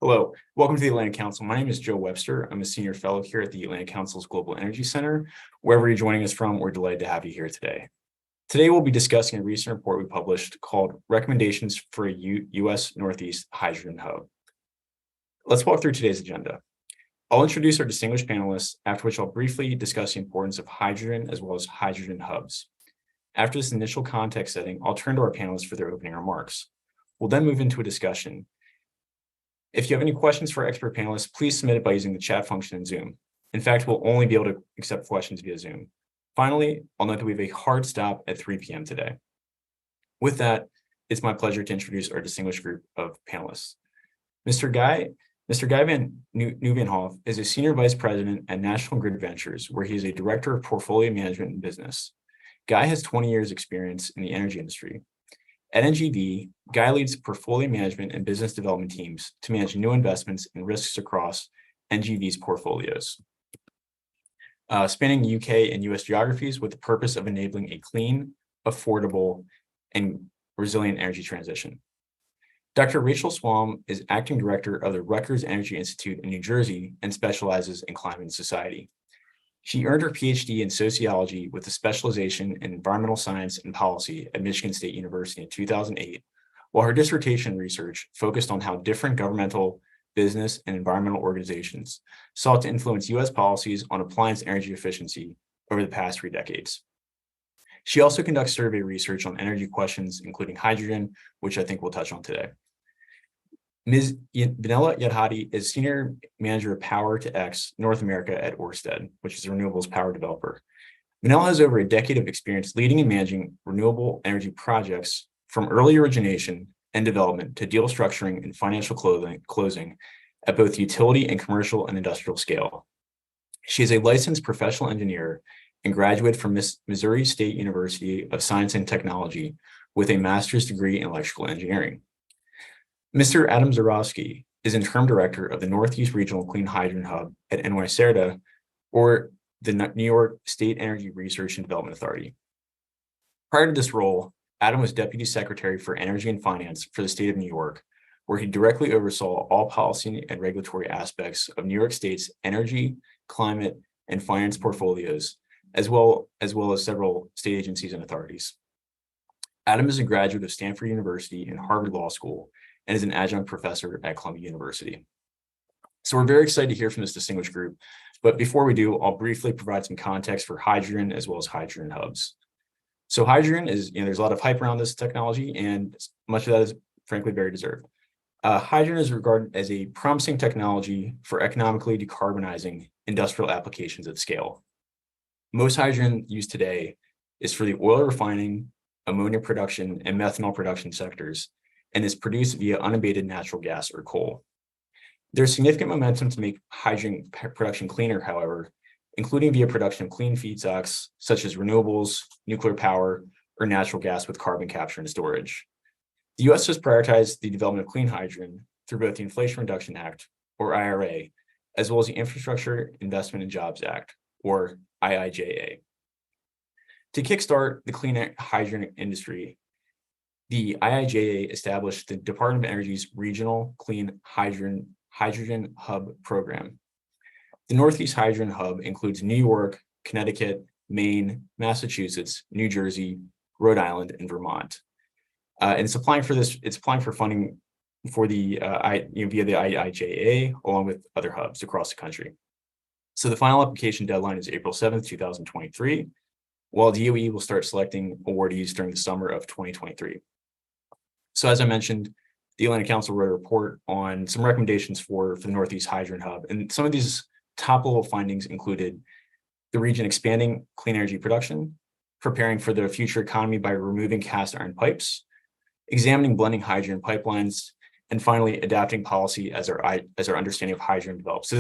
Hello, welcome to the Atlantic Council. My name is Joe Webster. I'm a senior fellow here at the Atlantic Council's Global Energy Center. Wherever you're joining us from, we're delighted to have you here today. Today, we'll be discussing a recent report we published called Recommendations for a U.S. Northeast Hydrogen Hub. Let's walk through today's agenda. I'll introduce our distinguished panelists, after which I'll briefly discuss the importance of hydrogen as well as hydrogen hubs. After this initial context setting, I'll turn to our panelists for their opening remarks. We'll then move into a discussion. If you have any questions for our expert panelists, please submit it by using the chat function in Zoom. In fact, we'll only be able to accept questions via Zoom. Finally, I'll note that we have a hard stop at 3 p.m. today. With that, it's my pleasure to introduce our distinguished group of panelists. Mr. Guy van Nieuwenhof is a senior vice president at National Grid Ventures, where he is a director of portfolio management and business. Guy has 20 years experience in the energy industry. At NGV, Guy leads portfolio management and business development teams to manage new investments and risks across NGV's portfolios, spanning UK and US geographies with the purpose of enabling a clean, affordable, and resilient energy transition. Dr. Rachel Swam is acting director of the Rutgers Energy Institute in New Jersey and specializes in climate and society. She earned her PhD in sociology with a specialization in environmental science and policy at Michigan State University in 2008, while her dissertation research focused on how different governmental, business, and environmental organizations sought to influence U.S. policies on appliance energy efficiency over the past 3 decades. She also conducts survey research on energy questions, including hydrogen, which I think we'll touch on today. Ms. Vanilla Yadhadi is Senior Manager of Power to X North America at Orsted, which is a renewables power developer. Vanilla has over a decade of experience leading and managing renewable energy projects from early origination and development to deal structuring and financial closing at both utility and commercial and industrial scale. She is a licensed professional engineer and graduate from Missouri State University of Science and Technology with a master's degree in electrical engineering. Mr. Adam Zarowski is interim director of the Northeast Regional Clean Hydrogen Hub at NYSERDA, or the New York State Energy Research and Development Authority. Prior to this role, Adam was Deputy Secretary for Energy and Finance for the state of New York, where he directly oversaw all policy and regulatory aspects of New York State's energy, climate, and finance portfolios, as well as several state agencies and authorities. Adam is a graduate of Stanford University and Harvard Law School, and is an adjunct professor at Columbia University. So we're very excited to hear from this distinguished group, but before we do, I'll briefly provide some context for hydrogen as well as hydrogen hubs. So hydrogen is, there's a lot of hype around this technology, and much of that is frankly very deserved. Hydrogen is regarded as a promising technology for economically decarbonizing industrial applications at scale. Most hydrogen used today is for the oil refining, ammonia production, and methanol production sectors, and is produced via unabated natural gas or coal. There's significant momentum to make hydrogen production cleaner, however, including via production of clean feedstocks such as renewables, nuclear power, or natural gas with carbon capture and storage. The US has prioritized the development of clean hydrogen through both the Inflation Reduction Act, or IRA, as well as the Infrastructure Investment and Jobs Act, or IIJA. To kickstart the clean hydrogen industry, the IIJA established the Department of Energy's Regional Clean Hydrogen Hub program. The Northeast Hydrogen Hub includes New York, Connecticut, Maine, Massachusetts, New Jersey, Rhode Island, and Vermont. And it's applying for funding for the via the IIJA, along with other hubs across the country. So the final application deadline is April 7th, 2023, while DOE will start selecting awardees during the summer of 2023. So as I mentioned, the Atlantic Council wrote a report on some recommendations for the Northeast Hydrogen Hub. And some of these top-level findings included the region expanding clean energy production, preparing for the future economy by removing cast iron pipes, examining blending hydrogen pipelines, and finally adapting policy as our understanding of hydrogen develops. So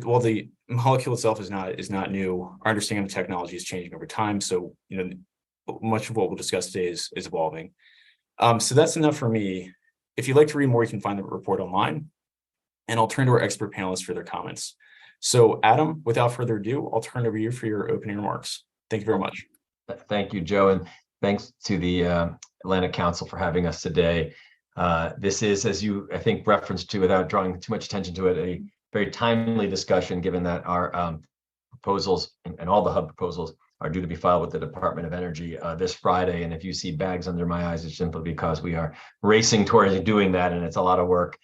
while the molecule itself is not new, our understanding of the technology is changing over time. So much of what we'll discuss today is evolving. So that's enough for me. If you'd like to read more, you can find the report online, and I'll turn to our expert panelists for their comments. So Adam, without further ado, I'll turn it over to you for your opening remarks. Thank you very much. Thank you, Joe, and thanks to the Atlantic Council for having us today. This is, as you, I think, referenced to without drawing too much attention to it, a very timely discussion, given that our proposals and all the hub proposals are due to be filed with the Department of Energy this Friday. And if you see bags under my eyes, it's simply because we are racing towards doing that, and it's a lot of work.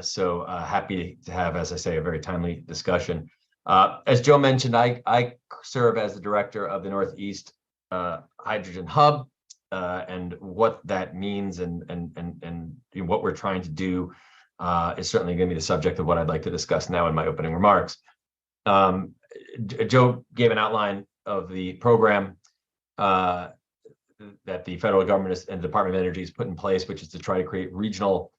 So happy to have, as I say, a very timely discussion. As Joe mentioned, I serve as the director of the Northeast Hydrogen Hub, and what that means and what we're trying to do is certainly going to be the subject of what I'd like to discuss now in my opening remarks. Joe gave an outline of the program that the federal government and the Department of Energy has put in place, which is to try to create regional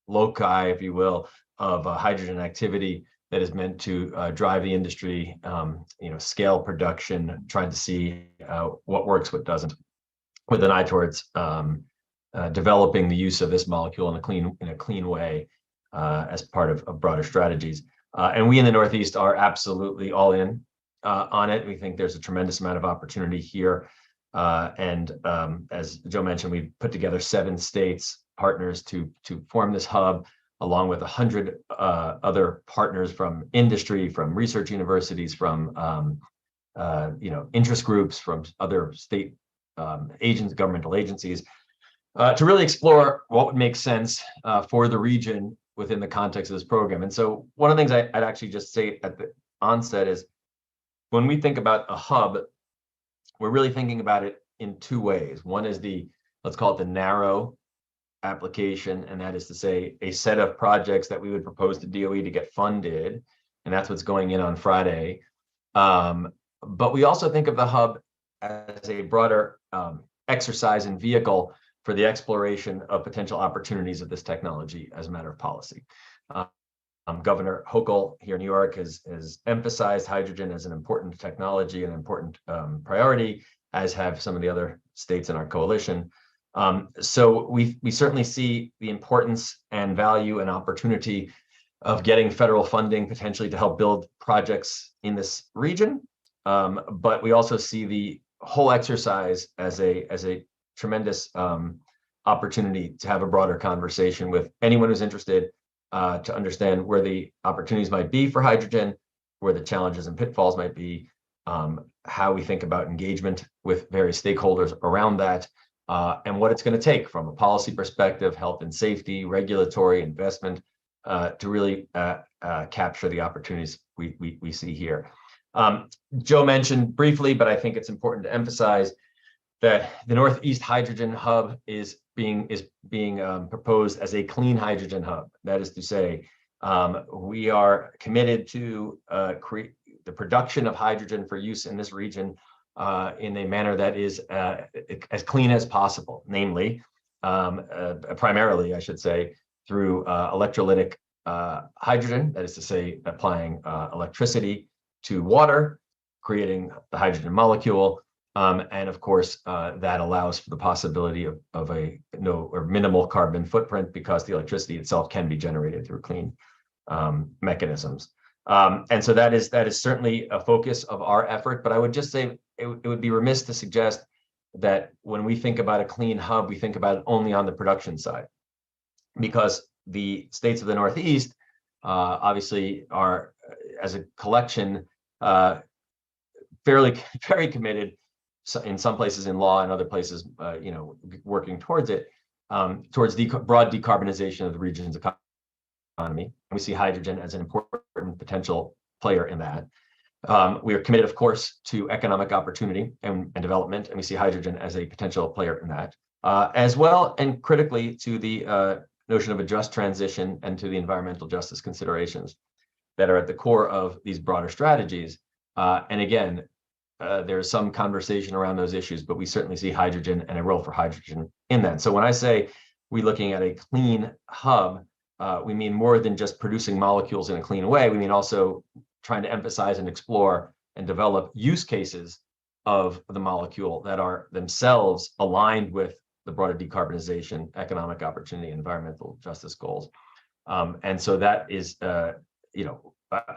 loci, if you will, of hydrogen activity that is meant to drive the industry, scale production, trying to see what works, what doesn't, with an eye towards developing the use of this molecule in a clean way as part of broader strategies. And we in the Northeast are absolutely all in on it. We think there's a tremendous amount of opportunity here. As Joe mentioned, we've put together 7 states partners to form this hub, along with 100 other partners from industry, from research universities, from interest groups, from other state governmental agencies, to really explore what would make sense for the region within the context of this program. And so one of the things I'd actually just say at the onset is, when we think about a hub, we're really thinking about it in 2 ways. One is let's call it the narrow application, and that is to say a set of projects that we would propose to DOE to get funded, and that's what's going in on Friday. But we also think of the hub as a broader exercise and vehicle for the exploration of potential opportunities of this technology as a matter of policy. Governor Hochul here in New York has emphasized hydrogen as an important technology and an important priority, as have some of the other states in our coalition. So we certainly see the importance and value and opportunity of getting federal funding potentially to help build projects in this region. But we also see the whole exercise as a tremendous opportunity to have a broader conversation with anyone who's interested, to understand where the opportunities might be for hydrogen, where the challenges and pitfalls might be, how we think about engagement with various stakeholders around that, and what it's going to take from a policy perspective, health and safety, regulatory, investment, to really capture the opportunities we see here. Joe mentioned briefly, but I think it's important to emphasize that the Northeast Hydrogen Hub is being proposed as a clean hydrogen hub. That is to say, we are committed to create the production of hydrogen for use in this region in a manner that is as clean as possible, namely, primarily, I should say, through electrolytic hydrogen, that is to say, applying electricity to water, creating the hydrogen molecule, and of course, that allows for the possibility of a no or minimal carbon footprint, because the electricity itself can be generated through clean mechanisms. And so that is certainly a focus of our effort. But I would just say it would be remiss to suggest that when we think about a clean hub, we think about it only on the production side, because the states of the Northeast obviously are, as a collection, very committed, in some places in law and other places, working towards it, towards broad decarbonization of the region's economy. And we see hydrogen as an important potential player in that. We are committed, of course, to economic opportunity and development, and we see hydrogen as a potential player in that, as well, and critically, to the notion of a just transition and to the environmental justice considerations that are at the core of these broader strategies. And again, there's some conversation around those issues, but we certainly see hydrogen and a role for hydrogen in that. So when I say we're looking at a clean hub, we mean more than just producing molecules in a clean way. We mean also trying to emphasize and explore and develop use cases of the molecule that are themselves aligned with the broader decarbonization, economic opportunity, environmental justice goals. And so that is, I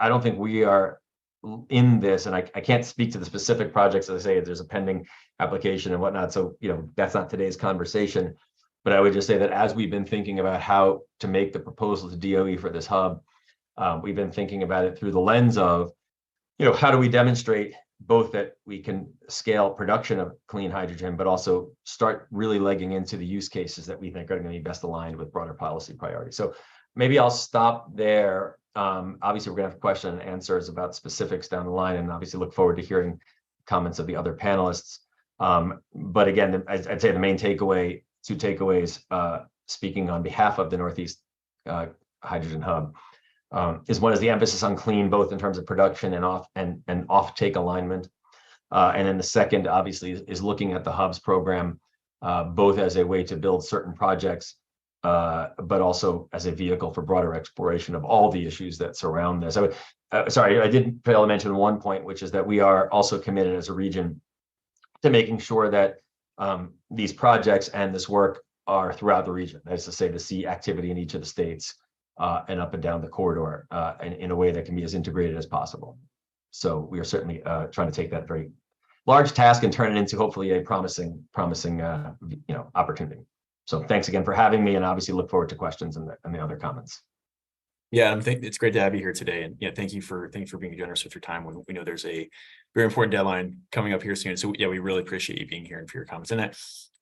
don't think we are in this, and I can't speak to the specific projects. As I say, there's a pending application and whatnot, so that's not today's conversation. But I would just say that as we've been thinking about how to make the proposal to DOE for this hub, we've been thinking about it through the lens of, how do we demonstrate both that we can scale production of clean hydrogen, but also start really legging into the use cases that we think are going to be best aligned with broader policy priorities. So maybe I'll stop there. Obviously, we're going to have questions and answers about specifics down the line, and obviously look forward to hearing comments of the other panelists. But again, I'd say the main takeaway, two takeaways, speaking on behalf of the Northeast Hydrogen Hub, is one is the emphasis on clean, both in terms of production and off-take alignment. And then the second, obviously, is looking at the hubs program, both as a way to build certain projects, but also as a vehicle for broader exploration of all the issues that surround this. Sorry, I didn't fail to mention one point, which is that we are also committed as a region to making sure that these projects and this work are throughout the region. That is to say, to see activity in each of the states and up and down the corridor in a way that can be as integrated as possible. So we are certainly trying to take that very large task and turn it into hopefully a promising opportunity. So thanks again for having me, and obviously look forward to questions and the other comments. Yeah, I think it's great to have you here today, and thank you for being generous with your time when we know there's a very important deadline coming up here soon. So yeah, we really appreciate you being here and for your comments. And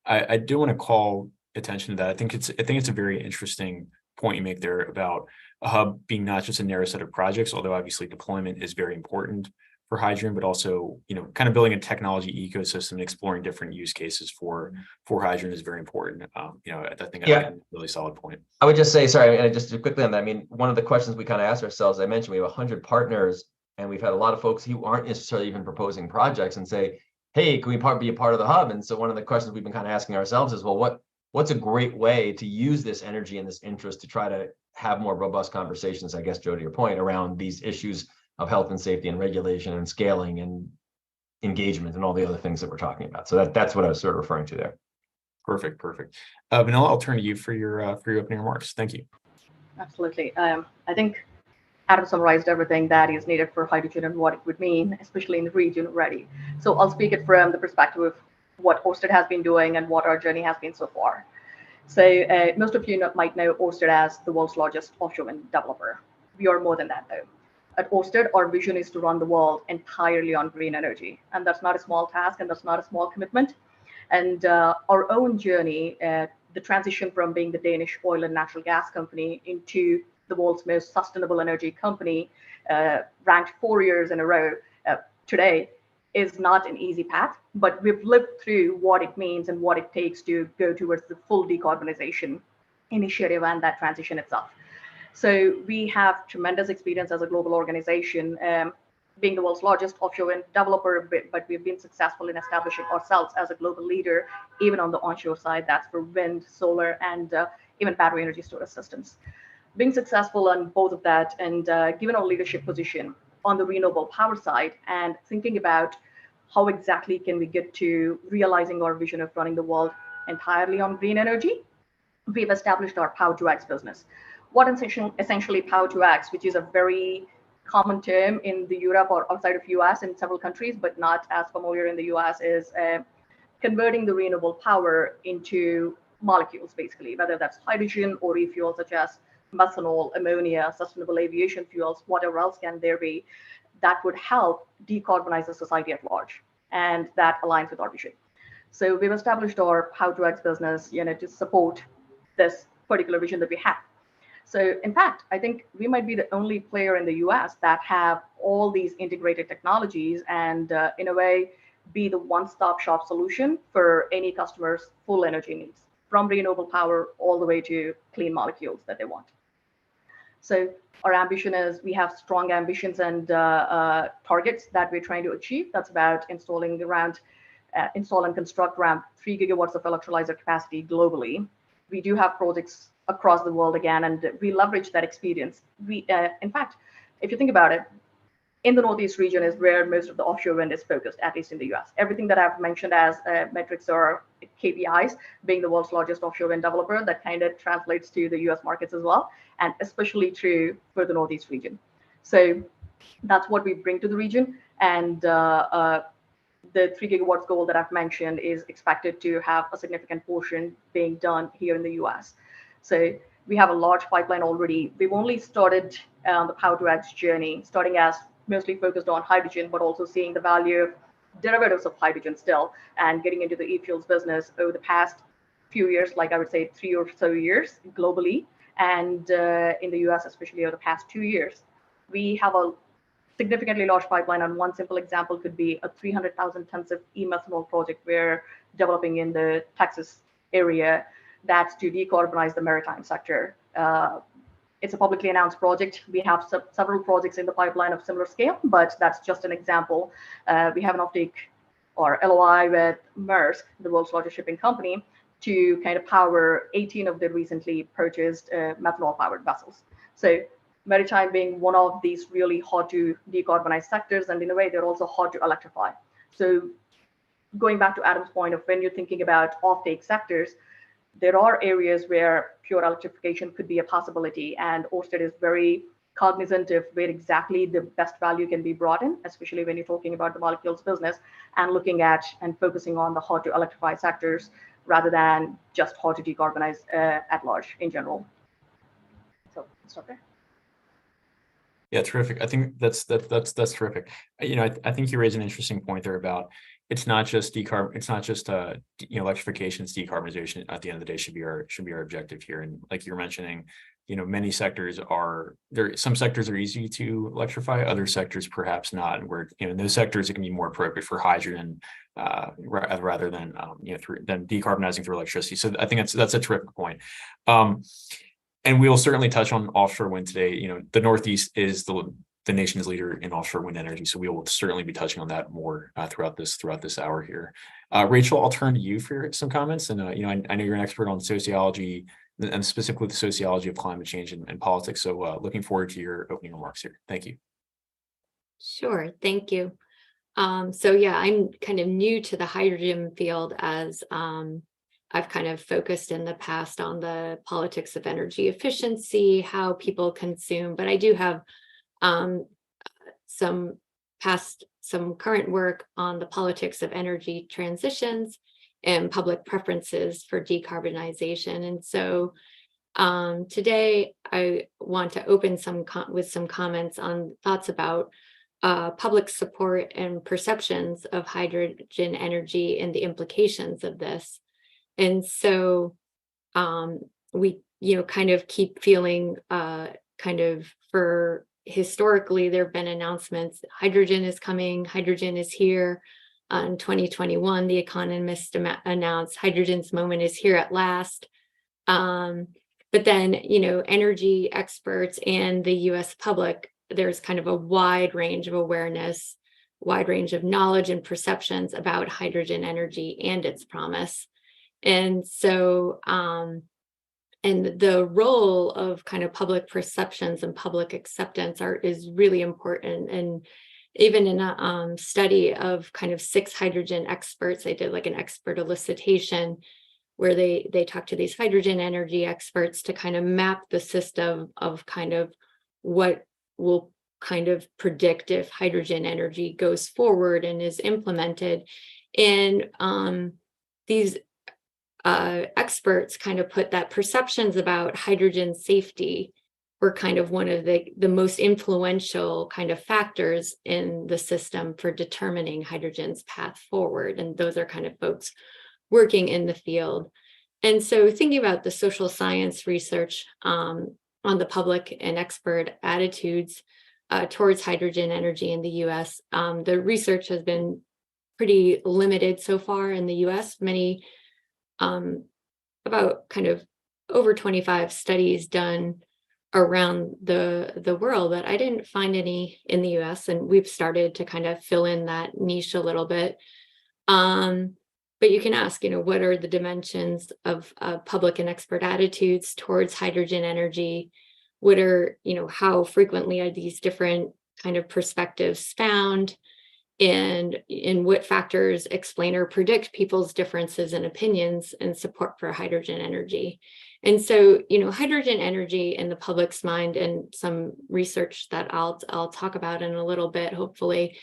I do want to call attention to that. I think it's a very interesting point you make there about a hub being not just a narrow set of projects, although obviously deployment is very important for hydrogen, but also, kind of building a technology ecosystem and exploring different use cases for hydrogen is very important. I think a really solid point. I would just say, sorry, and just quickly on that, one of the questions we kind of asked ourselves, I mentioned we have 100 partners, and we've had a lot of folks who aren't necessarily even proposing projects and say, hey, can we be a part of the hub? And so one of the questions we've been kind of asking ourselves is, well, what's a great way to use this energy and this interest to try to have more robust conversations, I guess, Joe, to your point, around these issues of health and safety and regulation and scaling and engagement and all the other things that we're talking about. So that's what I was sort of referring to there. Perfect. Vanilla, I'll turn to you for your opening remarks. Thank you. Absolutely. I think Adam summarized everything that is needed for hydrogen and what it would mean, especially in the region already. So I'll speak it from the perspective of what Orsted has been doing and what our journey has been so far. So most of you might know Orsted as the world's largest offshore wind developer. We are more than that, though. At Orsted, our vision is to run the world entirely on green energy. And that's not a small task, and that's not a small commitment. And our own journey, the transition from being the Danish oil and natural gas company into the world's most sustainable energy company, ranked 4 years in a row today, is not an easy path, but we've lived through what it means and what it takes to go towards the full decarbonization initiative and that transition itself. So we have tremendous experience as a global organization, being the world's largest offshore wind developer, but we've been successful in establishing ourselves as a global leader, even on the onshore side. That's for wind, solar, and even battery energy storage systems. Being successful on both of that, and given our leadership position on the renewable power side, and thinking about how exactly can we get to realizing our vision of running the world entirely on green energy, we've established our Power-to-X business. What essentially Power-to-X, which is a very common term in the Europe or outside of US in several countries, but not as familiar in the US, is converting the renewable power into molecules, basically, whether that's hydrogen or refuels such as methanol, ammonia, sustainable aviation fuels, whatever else can there be, that would help decarbonize the society at large. And that aligns with our vision. So we've established our Power-to-X business, to support this particular vision that we have. So in fact, I think we might be the only player in the US that have all these integrated technologies and in a way be the one-stop shop solution for any customer's full energy needs, from renewable power all the way to clean molecules that they want. So our ambition is, we have strong ambitions and targets that we're trying to achieve. That's about install and construct around 3 gigawatts of electrolyzer capacity globally. We do have projects across the world again, and we leverage that experience. In fact, if you think about it, in the Northeast region is where most of the offshore wind is focused, at least in the US. Everything that I've mentioned as metrics or KPIs, being the world's largest offshore wind developer, that kind of translates to the US markets as well, and especially true for the Northeast region. So That's what we bring to the region. And the 3 gigawatts goal that I've mentioned is expected to have a significant portion being done here in the US. So we have a large pipeline already. We've only started the Power to X journey, starting as mostly focused on hydrogen, but also seeing the value of derivatives of hydrogen still, and getting into the e-fuels business over the past few years, like I would say 3 or so years globally, and in the US, especially over the past 2 years. We have a significantly large pipeline, and one simple example could be a 300,000 tons of e-methanol project we're developing in the Texas area. That's to decarbonize the maritime sector. It's a publicly announced project. We have several projects in the pipeline of similar scale, but that's just an example. We have an offtake or LOI with Maersk, the world's largest shipping company, to kind of power 18 of the recently purchased methanol-powered vessels. So maritime being one of these really hard to decarbonize sectors, and in a way, they're also hard to electrify. So going back to Adam's point of when you're thinking about offtake sectors, there are areas where pure electrification could be a possibility, and Orsted is very cognizant of where exactly the best value can be brought in, especially when you're talking about the molecules business and looking at and focusing on the hard to electrify sectors rather than just hard to decarbonize at large in general. So stop there. Yeah, terrific. I think that's terrific. I think you raise an interesting point there about it's not just electrification, it's decarbonization at the end of the day should be our objective here. And like you're mentioning, many sectors are there. Some sectors are easy to electrify, other sectors perhaps not. And where in those sectors it can be more appropriate for hydrogen rather than than decarbonizing through electricity. So I think that's a terrific point. And we will certainly touch on offshore wind today. The Northeast is the nation's leader in offshore wind energy, so we will certainly be touching on that more throughout this hour here. Rachel, I'll turn to you for some comments. And I know you're an expert on sociology and specifically the sociology of climate change and politics. So looking forward to your opening remarks here. Thank you. Sure, thank you. So yeah, I'm kind of new to the hydrogen field as I've kind of focused in the past on the politics of energy efficiency, how people consume, but I do have some current work on the politics of energy transitions and public preferences for decarbonization. And so today I want to open with some comments on thoughts about public support and perceptions of hydrogen energy and the implications of this. And so we, kind of keep feeling for historically, there have been announcements, hydrogen is coming, hydrogen is here. In 2021, The Economist announced hydrogen's moment is here at last. But then, energy experts and the US public, there's kind of a wide range of awareness, wide range of knowledge and perceptions about hydrogen energy and its promise. And so, and the role of kind of public perceptions and public acceptance is really important. And even in a study of kind of 6 hydrogen experts, they did like an expert elicitation where they talked to these hydrogen energy experts to kind of map the system of kind of what will kind of predict if hydrogen energy goes forward and is implemented. And these experts kind of put that perceptions about hydrogen safety were kind of one of the most influential kind of factors in the system for determining hydrogen's path forward. And those are kind of folks working in the field. And so thinking about the social science research on the public and expert attitudes towards hydrogen energy in the US, the research has been pretty limited so far in the US. Many about kind of over 25 studies done around the world, but I didn't find any in the US, and we've started to kind of fill in that niche a little bit. But you can ask, what are the dimensions of public and expert attitudes towards hydrogen energy? What are, how frequently are these different kind of perspectives found? And what factors explain or predict people's differences in opinions and support for hydrogen energy? And so, hydrogen energy in the public's mind, and some research that I'll talk about in a little bit, hopefully,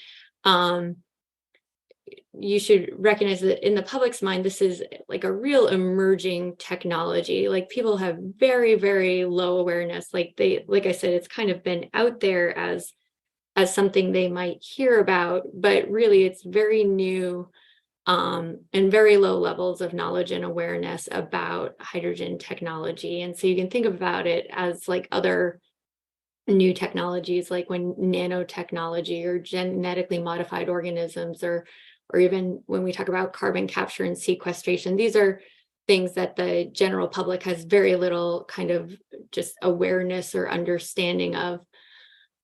you should recognize that in the public's mind, this is like a real emerging technology. Like, people have very, very low awareness. Like I said, it's kind of been out there as something they might hear about, but really it's very new, and very low levels of knowledge and awareness about hydrogen technology. And so you can think about it as like other new technologies, like when nanotechnology or genetically modified organisms, or even when we talk about carbon capture and sequestration. These are things that the general public has very little kind of just awareness or understanding of.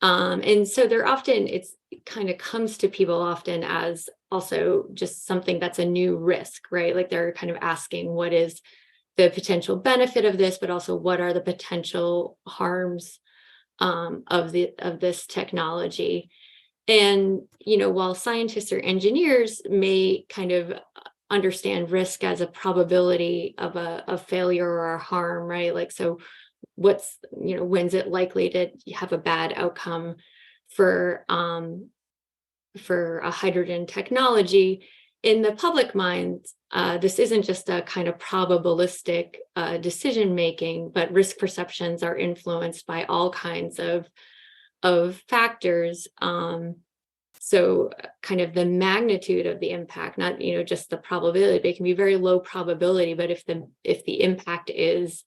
And so it kind of comes to people often as also just something that's a new risk, right? Like, they're kind of asking, what is the potential benefit of this, but also what are the potential harms of this technology? And, while scientists or engineers may kind of understand risk as a probability of a failure or a harm, right? Like, so when's it likely to have a bad outcome for a hydrogen technology? In the public mind, this isn't just a kind of probabilistic decision making, but risk perceptions are influenced by all kinds of factors. So kind of the magnitude of the impact, not just the probability, but it can be very low probability. But if the impact is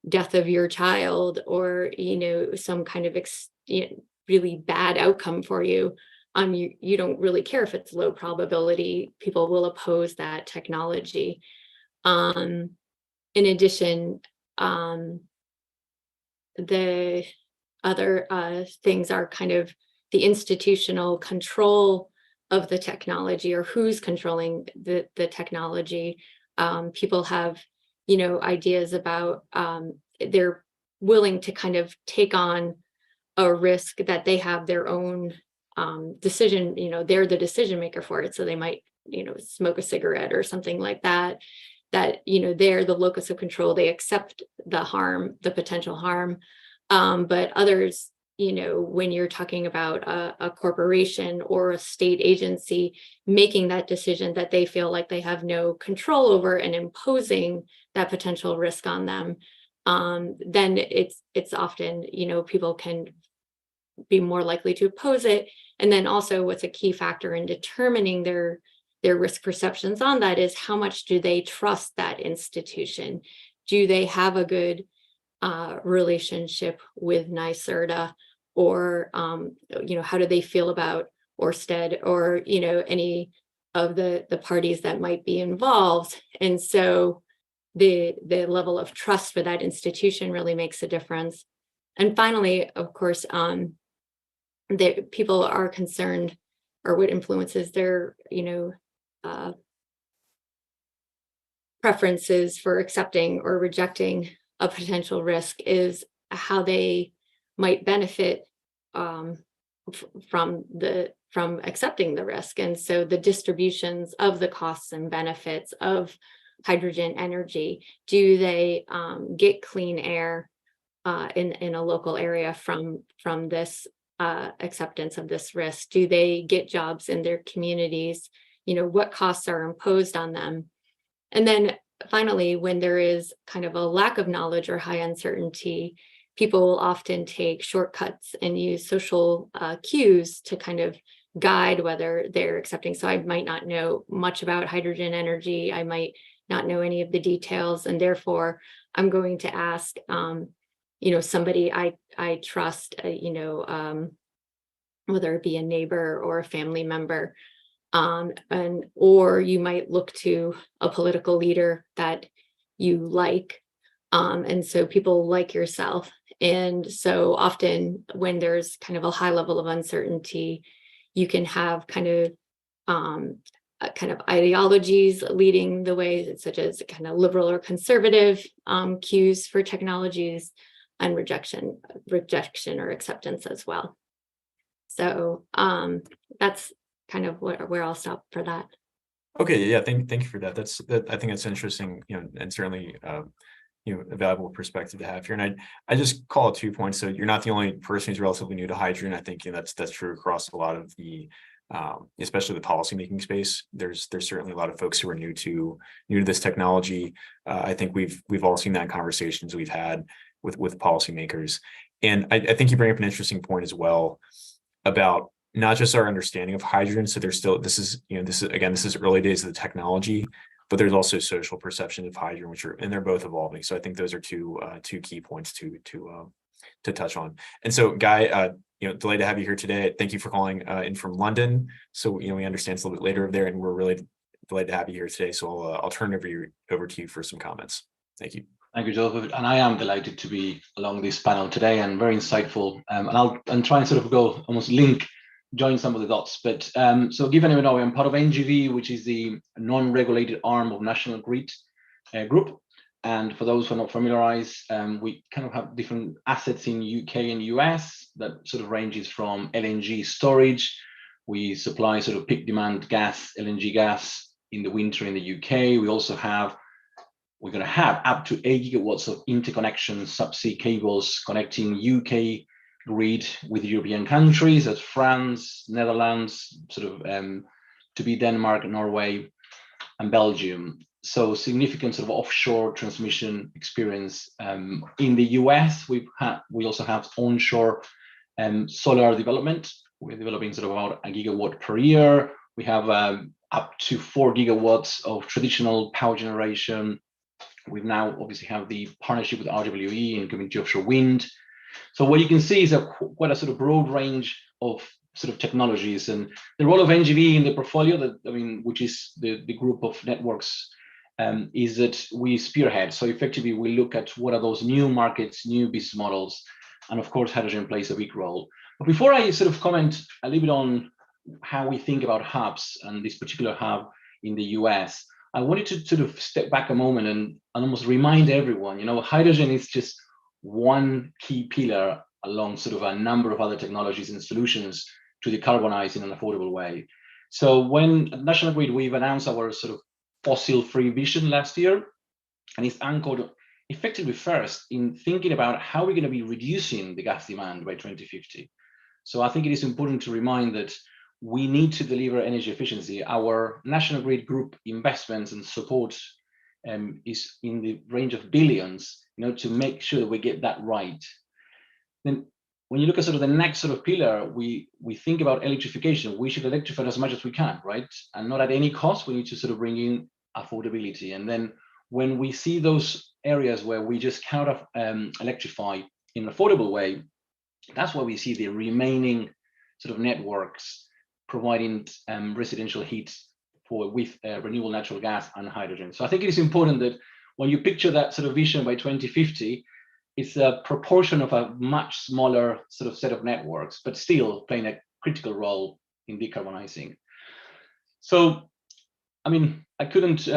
death of your child, or some kind of really bad outcome for you, you don't really care if it's low probability. People will oppose that technology. In addition, the other things are kind of the institutional control of the technology, or who's controlling the technology. People have ideas about, they're willing to kind of take on a risk that they have their own decision, they're the decision maker for it. So they might, smoke a cigarette or something like that, they're the locus of control. They accept the potential harm. But others, when you're talking about a corporation or a state agency making that decision that they feel like they have no control over and imposing that potential risk on them, then it's often, people can be more likely to oppose it. And then also, what's a key factor in determining their risk perceptions on that is how much do they trust that institution? Do they have a good relationship with NYSERDA, or how do they feel about Orsted, or any of the parties that might be involved? And so the level of trust for that institution really makes a difference. And finally, of course, that people are concerned, or what influences their preferences for accepting or rejecting a potential risk is how they might benefit from accepting the risk. And so the distributions of the costs and benefits of hydrogen energy, do they get clean air in a local area from this acceptance of this risk? Do they get jobs in their communities? What costs are imposed on them? And then finally, when there is kind of a lack of knowledge or high uncertainty, people will often take shortcuts and use social cues to kind of guide whether they're accepting. So I might not know much about hydrogen energy. I might not know any of the details. And therefore, I'm going to ask, somebody I trust, whether it be a neighbor or a family member, or you might look to a political leader that you like. And so people like yourself. And so often when there's kind of a high level of uncertainty, you can have kind of ideologies leading the way, such as kind of liberal or conservative cues for technologies, and rejection or acceptance as well. So that's kind of where I'll stop for that. Okay, yeah, thank you for that. I think that's interesting, and certainly a valuable perspective to have here. And I just call it 2 points. So you're not the only person who's relatively new to hydrogen. I think that's true across a lot of the, especially the policymaking space. There's certainly a lot of folks who are new to this technology. I think we've all seen that in conversations we've had with policymakers. And I think you bring up an interesting point as well about not just our understanding of hydrogen. So there's still, this is early days of the technology, but there's also social perception of hydrogen, and they're both evolving. So I think those are two key points to touch on. And so, Guy, delighted to have you here today. Thank you for calling in from London. So we understand it's a little bit later there, and we're really delighted to have you here today. So I'll turn it over to you for some comments. Thank you. Thank you, Joseph. And I am delighted to be along this panel today, and very insightful. And I'll try and sort of go almost join some of the dots. But so given you know, I'm part of NGV, which is the non-regulated arm of National Grid Group. And for those who are not familiarized, we kind of have different assets in UK and US that sort of ranges from LNG storage. We supply sort of peak demand gas, LNG gas in the winter in the UK. We also we're going to have up to 8 gigawatts of interconnection subsea cables connecting UK grid with European countries, as France, Netherlands, sort of to be Denmark, Norway, and Belgium. So significant sort of offshore transmission experience. In the US, we also have onshore solar development. We're developing sort of about 1 gigawatt per year. We have up to 4 gigawatts of traditional power generation. We now obviously have the partnership with RWE and community offshore wind. So what you can see is quite a sort of broad range of sort of technologies, and the role of NGV in the portfolio, which is the group of networks, is that we spearhead. So effectively, we look at what are those new markets, new business models, and of course, hydrogen plays a big role. But before I sort of comment a little bit on how we think about hubs and this particular hub in the US, I wanted to sort of step back a moment and almost remind everyone, hydrogen is just one key pillar along sort of a number of other technologies and solutions to decarbonize in an affordable way. So when at National Grid, we've announced our sort of fossil-free vision last year, and it's anchored effectively first in thinking about how we're going to be reducing the gas demand by 2050. So I think it is important to remind that we need to deliver energy efficiency. Our National Grid Group investments and support is in the range of billions, to make sure that we get that right. Then when you look at sort of the next sort of pillar, we think about electrification. We should electrify as much as we can, right? And not at any cost. We need to sort of bring in affordability. And then when we see those areas where we just cannot electrify in an affordable way, that's where we see the remaining sort of networks providing residential heat with renewable natural gas and hydrogen. So I think it is important that when you picture that sort of vision by 2050, it's a proportion of a much smaller sort of set of networks, but still playing a critical role in decarbonizing. So, I couldn't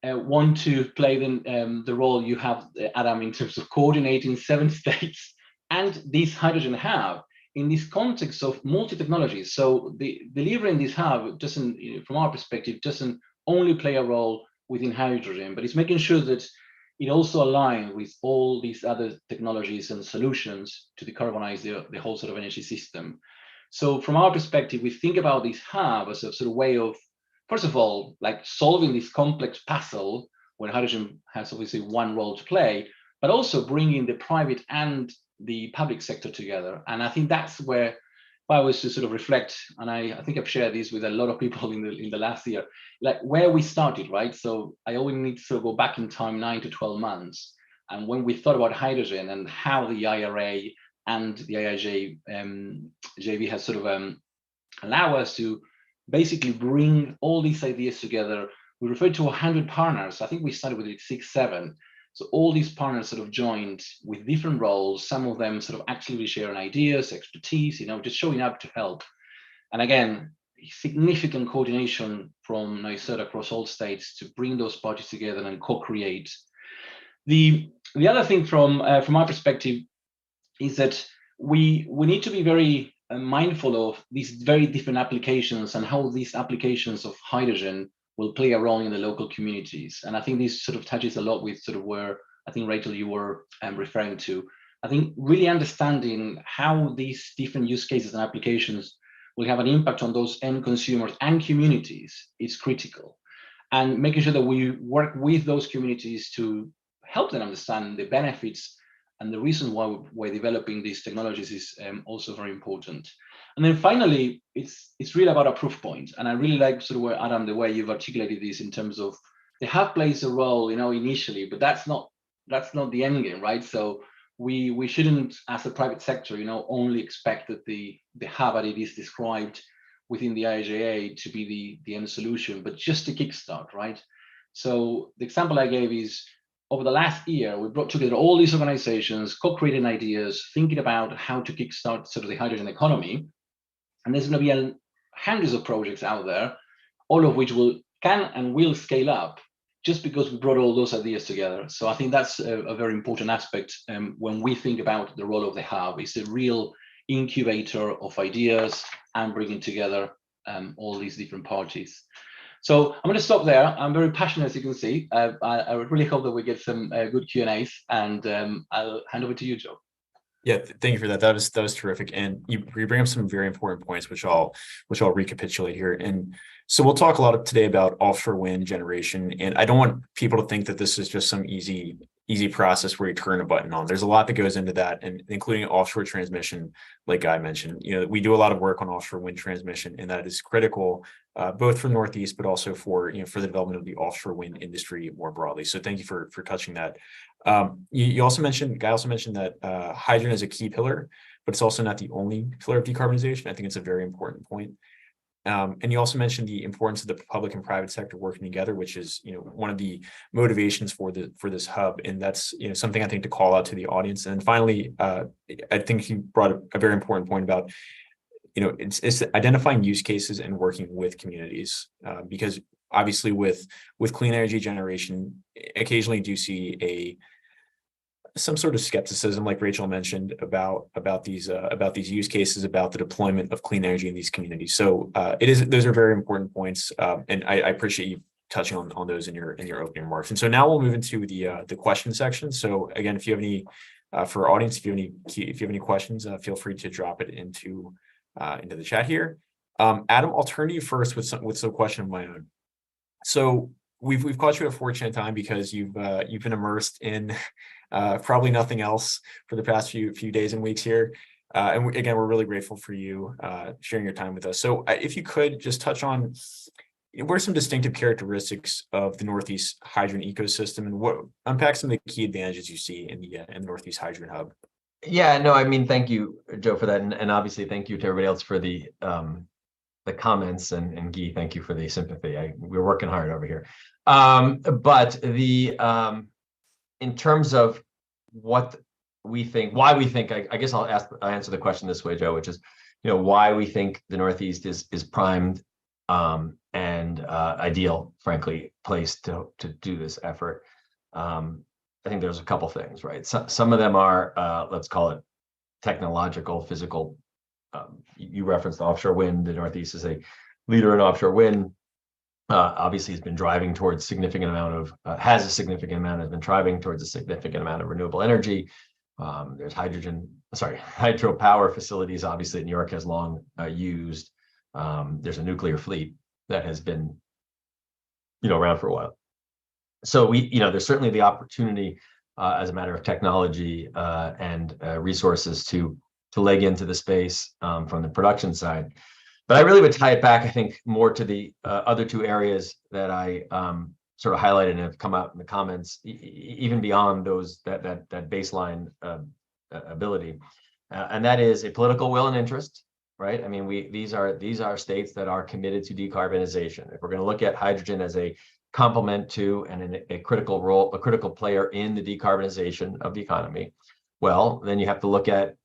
want to play the role you have, Adam, in terms of coordinating 7 states and this hydrogen hub in this context of multi-technologies. So delivering this hub doesn't, from our perspective, doesn't only play a role within hydrogen, but it's making sure that it also aligns with all these other technologies and solutions to decarbonize the whole sort of energy system. So from our perspective, we think about this hub as a sort of way of, first of all, like solving this complex puzzle where hydrogen has obviously one role to play, but also bringing the private and the public sector together. And I think that's where, if I was to sort of reflect, and I think I've shared this with a lot of people in the last year, like where we started, right? So I only need to go back in time 9 to 12 months. And when we thought about hydrogen and how the IRA and the IIJ JV has sort of allow us to basically bring all these ideas together, we referred to 100 partners. I think we started with 6, 7. So all these partners sort of joined with different roles, some of them sort of actively sharing ideas, expertise, just showing up to help. And again, significant coordination from NYSERDA across all states to bring those parties together and co-create. The other thing from our perspective is that we need to be very mindful of these very different applications and how these applications of hydrogen will play a role in the local communities. And I think this sort of touches a lot with sort of where I think, Rachel, you were referring to. I think really understanding how these different use cases and applications will have an impact on those end consumers and communities is critical. And making sure that we work with those communities to help them understand the benefits and the reason why we're developing these technologies is also very important. And then finally, it's really about a proof point. And I really like sort of where, Adam, the way you've articulated this in terms of the hub plays a role, initially, but that's not the end game, right? So we shouldn't, as a private sector, only expect that the hub as it is described within the IIJA to be the end solution, but just to kickstart, right? So the example I gave is over the last year, we brought together all these organizations, co-creating ideas, thinking about how to kickstart sort of the hydrogen economy. And there's going to be hundreds of projects out there, all of which can and will scale up just because we brought all those ideas together. So I think that's a very important aspect when we think about the role of the hub. It's a real incubator of ideas and bringing together all these different parties. So I'm going to stop there. I'm very passionate, as you can see. I really hope that we get some good Q&As, and I'll hand over to you, Joe. Yeah, thank you for that. That was terrific, and you bring up some very important points, which I'll recapitulate here. And so we'll talk a lot today about offshore wind generation, and I don't want people to think that this is just some easy process where you turn a button on. There's a lot that goes into that, and including offshore transmission, like Guy mentioned. We do a lot of work on offshore wind transmission, and that is critical, both for Northeast, but also for for the development of the offshore wind industry more broadly. So thank you for touching that. Guy also mentioned that hydrogen is a key pillar, but it's also not the only pillar of decarbonization. I think it's a very important point. And you also mentioned the importance of the public and private sector working together, which is one of the motivations for this hub, and that's something I think to call out to the audience. And finally, I think you brought a very important point about it's identifying use cases and working with communities, because obviously with clean energy generation, occasionally do see some sort of skepticism, like Rachel mentioned, about these use cases, about the deployment of clean energy in these communities. So those are very important points, and I appreciate you touching on those in your opening remarks. And so now we'll move into the question section. So again, if you have any for our audience, if you have any questions, feel free to drop it into the chat here. Adam, I'll turn to you first with some question of my own. So we've caught you at a fortunate time because you've been immersed in probably nothing else for the past few days and weeks here. And again, we're really grateful for you sharing your time with us. So if you could just touch on what are some distinctive characteristics of the Northeast hydrogen ecosystem, and unpack some of the key advantages you see in the Northeast Hydrogen Hub. Yeah, no, I mean, thank you, Joe, for that, and obviously thank you to everybody else for the comments, and Guy, thank you for the sympathy. We're working hard over here. But in terms of what we think, why we think, I guess I'll answer the question this way, Joe, which is, why we think the Northeast is primed and ideal, frankly, place to do this effort. I think there's a couple things, right? Some of them are, let's call it technological, physical. You referenced offshore wind. The Northeast is a leader in offshore wind. Obviously, has been driving towards has been driving towards a significant amount of renewable energy. There's hydropower facilities, obviously, that New York has long used. There's a nuclear fleet that has been, around for a while. So there's certainly the opportunity as a matter of technology and resources to leg into the space from the production side. But I really would tie it back, I think, more to the other two areas that I sort of highlighted and have come out in the comments, even beyond those that baseline ability, and that is a political will and interest, right? I mean, these are states that are committed to decarbonization. If we're going to look at hydrogen as a complement to and a critical role, a critical player in the decarbonization of the economy, well, then you have to look at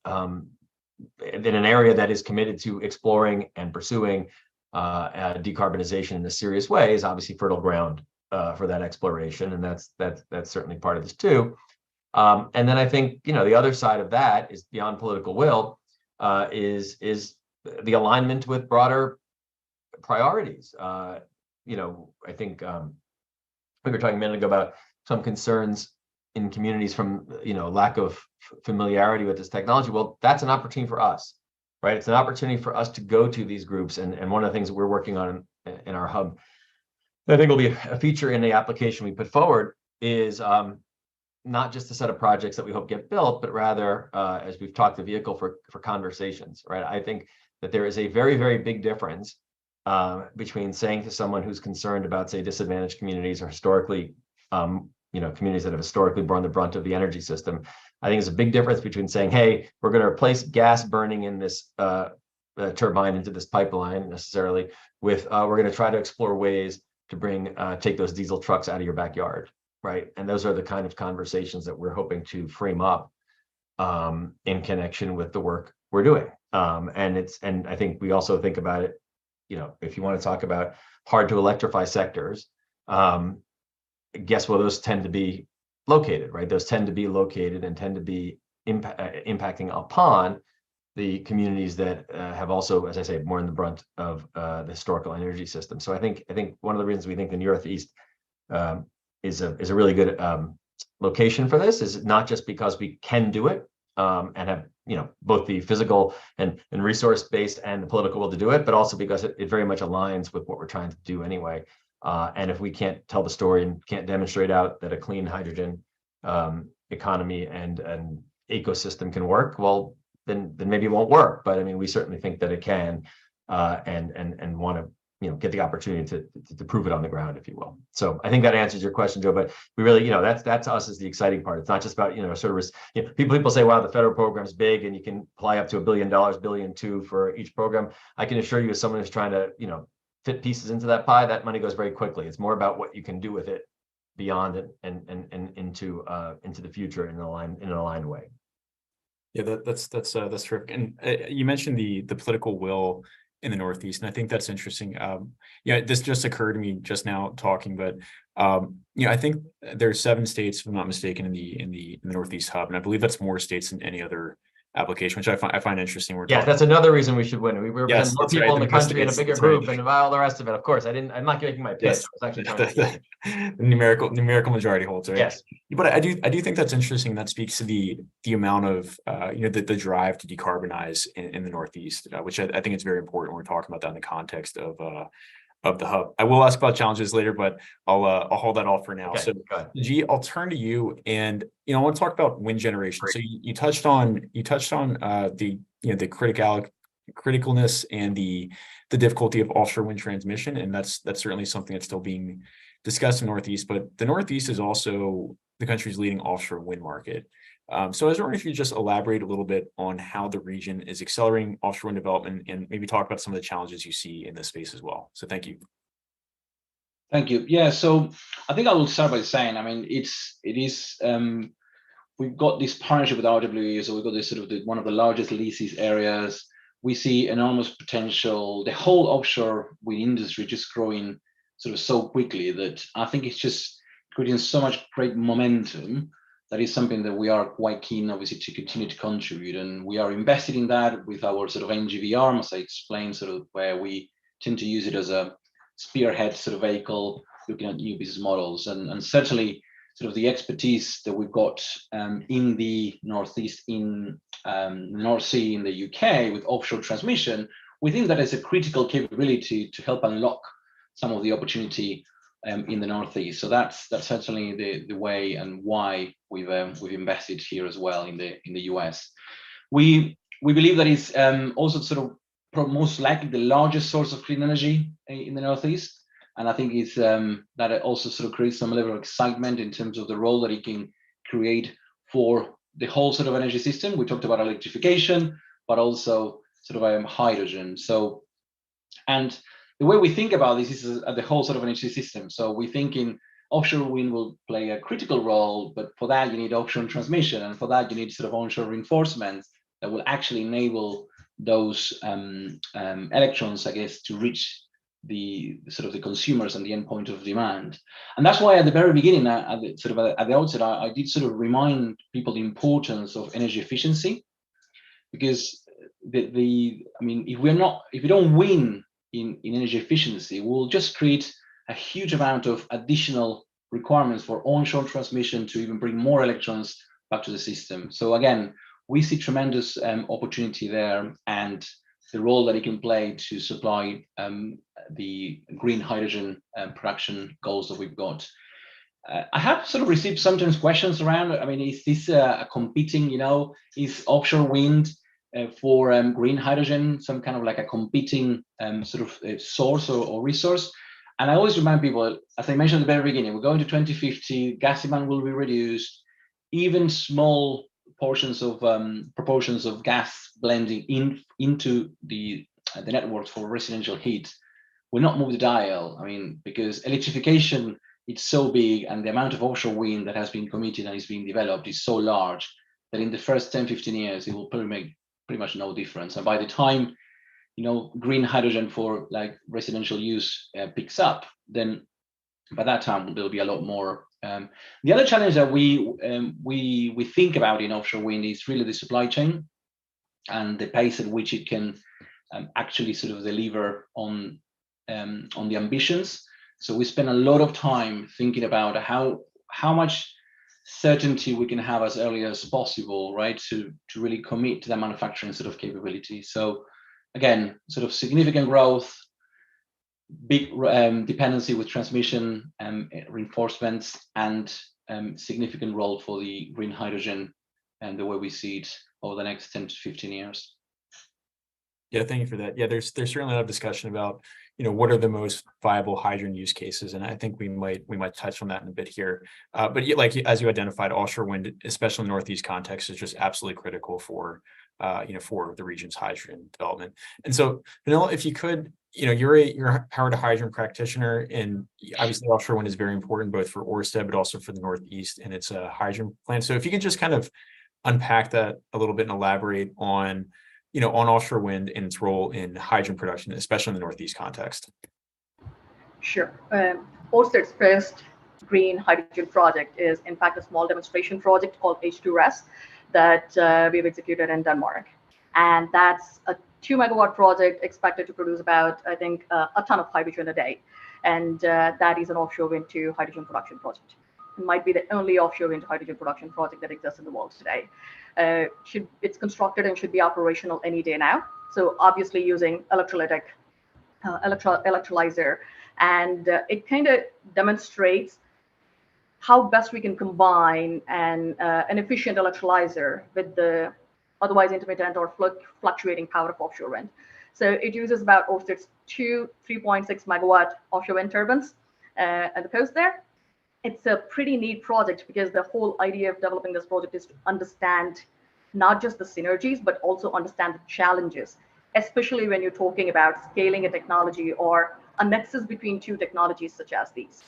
in an area that is committed to exploring and pursuing decarbonization in a serious way is obviously fertile ground for that exploration, and that's certainly part of this too. And then I think the other side of that is beyond political will is the alignment with broader priorities. I think we were talking a minute ago about some concerns in communities from lack of familiarity with this technology. Well, that's an opportunity for us, right? It's an opportunity for us to go to these groups, and one of the things that we're working on in our hub, I think will be a feature in the application we put forward, is not just a set of projects that we hope get built, but rather, as we've talked, the vehicle for conversations, right? I think that there is a very, very big difference between saying to someone who's concerned about, say, disadvantaged communities or historically, communities that have historically borne the brunt of the energy system. I think there's a big difference between saying, hey, we're going to replace gas burning in this turbine into this pipeline necessarily with, we're going to try to explore ways to take those diesel trucks out of your backyard, right? And those are the kind of conversations that we're hoping to frame up in connection with the work we're doing. And I think we also think about it, if you want to talk about hard to electrify sectors, guess where those tend to be located, right? Those tend to be located and tend to be impacting upon the communities that have also, as I say, borne the brunt of the historical energy system. So I think one of the reasons we think the Northeast is a really good location for this is not just because we can do it and have both the physical and resource base and the political will to do it, but also because it very much aligns with what we're trying to do anyway. And if we can't tell the story and can't demonstrate out that a clean hydrogen economy and ecosystem can work, well, then maybe it won't work. But I mean, we certainly think that it can, and want to get the opportunity to prove it on the ground, if you will. So I think that answers your question, Joe. But we really, that to us is the exciting part. It's not just about people say, wow, the federal program is big and you can apply up to $1 billion, $1.2 billion for each program. I can assure you, as someone who's trying to fit pieces into that pie, that money goes very quickly. It's more about what you can do with it beyond it and into the future in an aligned way. Yeah, that's terrific. And you mentioned the political will in the Northeast, and I think that's interesting. This just occurred to me just now talking, but I think there's 7 states, if I'm not mistaken, in the Northeast hub, and I believe that's more states than any other application, which I find interesting. That's another reason we should win. We represent more people in the country in a bigger group and all the rest of it. Of course, I'm not making my pitch. Yes. I was actually trying to the numerical majority holds, right? Yes. But I do think that's interesting. That speaks to the amount of the drive to decarbonize in the Northeast, which I think is very important when we're talking about that in the context of the hub. I will ask about challenges later, but I'll hold that off for now. Okay, so G, I'll turn to you, and I want to talk about wind generation. Great. So you touched on the criticalness and the difficulty of offshore wind transmission, and that's certainly something that's still being discussed in the Northeast. But the Northeast is also the country's leading offshore wind market. So I was wondering if you just elaborate a little bit on how the region is accelerating offshore wind development, and maybe talk about some of the challenges you see in this space as well. So thank you. Thank you. Yeah, so I think I will start by saying, I mean, it is we've got this partnership with RWE, so we've got this sort of one of the largest leases areas. We see enormous potential. The whole offshore wind industry just growing sort of so quickly that I think it's just creating so much great momentum. That is something that we are quite keen, obviously, to continue to contribute. And we are invested in that with our sort of NGV arm, as I explained, sort of where we tend to use it as a spearhead sort of vehicle, looking at new business models. And certainly sort of the expertise that we've got in the Northeast, in the North Sea, in the UK with offshore transmission, we think that is a critical capability to help unlock some of the opportunity in the Northeast. So that's certainly the way and why we've invested here as well in the US. We believe that it's also sort of most likely the largest source of clean energy in the Northeast, and I think it's that it also sort of creates some level of excitement in terms of the role that it can create for the whole sort of energy system. We talked about electrification, but also sort of hydrogen. So, and the way we think about this is the whole sort of energy system. So we're thinking offshore wind will play a critical role, but for that you need offshore transmission, and for that you need sort of onshore reinforcement that will actually enable those electrons, I guess, to reach the sort of the consumers and the endpoint of demand. And that's why at the very beginning, at the outset, I did sort of remind people the importance of energy efficiency, because I mean, if we don't win in energy efficiency, we'll just create a huge amount of additional requirements for onshore transmission to even bring more electrons back to the system. So again, we see tremendous opportunity there, and the role that it can play to supply the green hydrogen production goals that we've got. I have sort of received sometimes questions around, I mean, is this a competing, is offshore wind for green hydrogen some kind of like a competing sort of source or resource? And I always remind people, as I mentioned at the very beginning, we're going to 2050, gas demand will be reduced, even small portions of proportions of gas blending into the networks for residential heat will not move the dial. I mean, because electrification, it's so big, and the amount of offshore wind that has been committed and is being developed is so large that in the first 10, 15 years, it will probably make pretty much no difference. And by the time, green hydrogen for like residential use picks up, then by that time, there'll be a lot more. The other challenge that we think about in offshore wind is really the supply chain and the pace at which it can actually sort of deliver on the ambitions. So we spend a lot of time thinking about how much certainty we can have as early as possible, right, to really commit to that manufacturing sort of capability. So again, sort of significant growth, big dependency with transmission reinforcements, and significant role for the green hydrogen and the way we see it over the next 10 to 15 years. Yeah, thank you for that. Yeah, there's certainly a lot of discussion about, what are the most viable hydrogen use cases, and I think we might touch on that in a bit here. But like as you identified, offshore wind, especially in the Northeast context, is just absolutely critical for for the region's hydrogen development. And so, Vanilla, if you could, you're a power to hydrogen practitioner, and obviously offshore wind is very important both for Orsted but also for the Northeast and its hydrogen plant. So if you could just kind of unpack that a little bit and elaborate on on offshore wind and its role in hydrogen production, especially in the Northeast context. Sure. Orsted's first green hydrogen project is, in fact, a small demonstration project called H2RES that we've executed in Denmark. And that's a 2 megawatt project expected to produce about, I think, a ton of hydrogen a day. And that is an offshore wind to hydrogen production project. It might be the only offshore wind to hydrogen production project that exists in the world today. It's constructed and should be operational any day now. So obviously using electrolyzer, and it kind of demonstrates how best we can combine an efficient electrolyzer with the otherwise intermittent or fluctuating power of offshore wind. So it uses about Orsted's 3.6 megawatt offshore wind turbines at the coast there. It's a pretty neat project because the whole idea of developing this project is to understand not just the synergies, but also understand the challenges, especially when you're talking about scaling a technology or a nexus between two technologies such as these.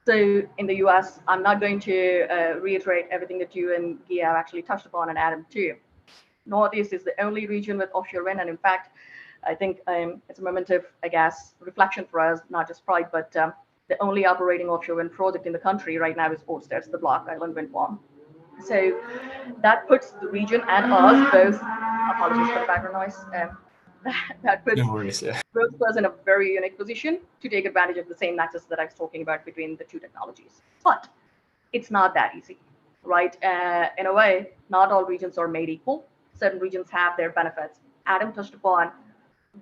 So in the US, I'm not going to reiterate everything that you and Gia have actually touched upon, and Adam too. Northeast is the only region with offshore wind, and in fact, I think it's a moment of, reflection for us, not just pride, but the only operating offshore wind project in the country right now is Orsted's, the Block Island Wind Farm. So that puts the region and us both, apologies for the background noise, that puts both of us in a very unique position to take advantage of the same nexus that I was talking about between the two technologies. But it's not that easy, right? In a way, not all regions are made equal. Certain regions have their benefits. Adam touched upon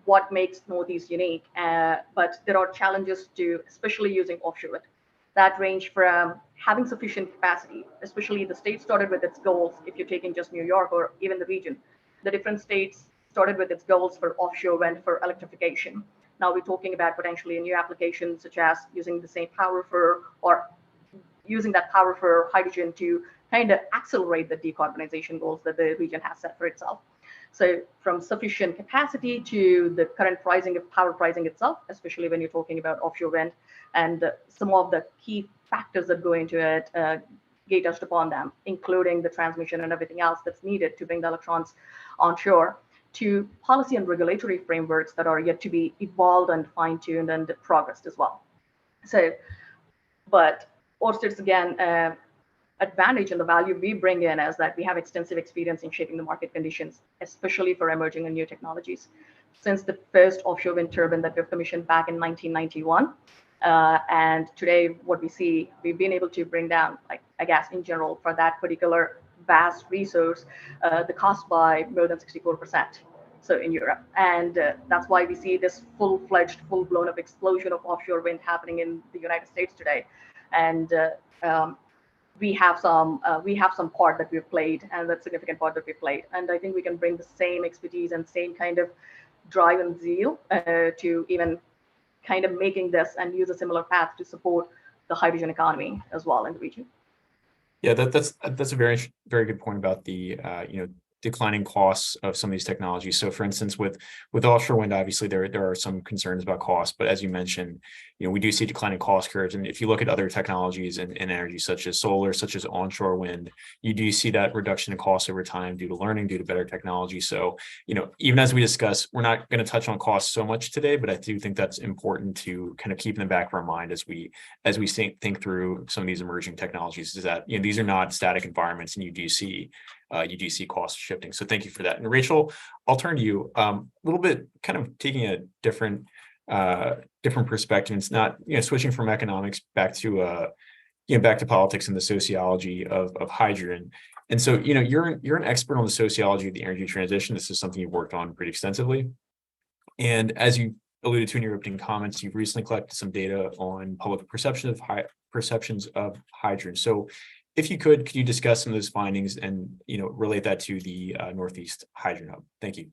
what makes Northeast unique, but there are challenges to, especially using offshore wind, that range from having sufficient capacity, especially the state started with its goals. If you're taking just New York or even the region, the different states started with its goals for offshore wind for electrification. Now we're talking about potentially a new application, such as using the same power or using that power for hydrogen to kind of accelerate the decarbonization goals that the region has set for itself. So from sufficient capacity to the current pricing of power pricing itself, especially when you're talking about offshore wind, and some of the key factors that go into it, Gay touched upon them, including the transmission and everything else that's needed to bring the electrons onshore, to policy and regulatory frameworks that are yet to be evolved and fine-tuned and progressed as well. So, but Orsted's, again, advantage and the value we bring in is that we have extensive experience in shaping the market conditions, especially for emerging and new technologies. Since the first offshore wind turbine that we've commissioned back in 1991, And today, what we see, we've been able to bring down, like I guess in general, for that particular vast resource, the cost by more than 64%. So in Europe, and that's why we see this full-fledged, full-blown up explosion of offshore wind happening in the United States today. And we have some part that we've played, and that significant part that we've played. And I think we can bring the same expertise and same kind of drive and zeal to even kind of making this and use a similar path to support the hydrogen economy as well in the region. Yeah, that's a very good point about the declining costs of some of these technologies. So for instance, with offshore wind, obviously there are some concerns about cost, but as you mentioned, we do see declining cost curves. And if you look at other technologies in energy, such as solar, such as onshore wind, you do see that reduction in costs over time due to learning, due to better technology. So, even as we discuss, we're not going to touch on costs so much today, but I do think that's important to kind of keep in the back of our mind as we think through some of these emerging technologies, is that, these are not static environments, and you do see cost shifting. So thank you for that. And Rachel, I'll turn to you a little bit, kind of taking a different perspective. It's not, switching from economics back to politics and the sociology of hydrogen. And so, you're an expert on the sociology of the energy transition. This is something you've worked on pretty extensively. And as you alluded to in your opening comments, you've recently collected some data on public perceptions of hydrogen. So if you could you discuss some of those findings and relate that to the Northeast Hydrogen Hub? Thank you.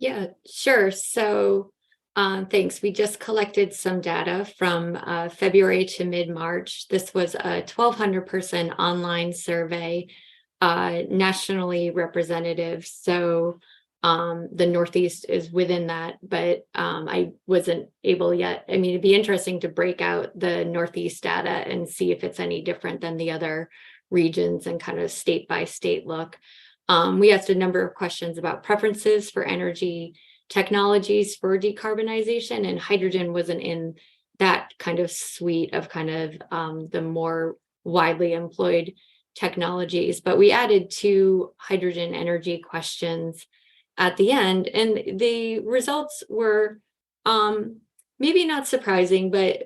Yeah, sure. So thanks. We just collected some data from February to mid-March. This was a 1,200 person online survey, nationally representative. So the Northeast is within that, but I wasn't able yet. I mean, it'd be interesting to break out the Northeast data and see if it's any different than the other regions and kind of state by state look. We asked a number of questions about preferences for energy technologies for decarbonization, and hydrogen wasn't in that kind of suite of kind of the more widely employed technologies. But we added 2 hydrogen energy questions at the end, and the results were maybe not surprising, but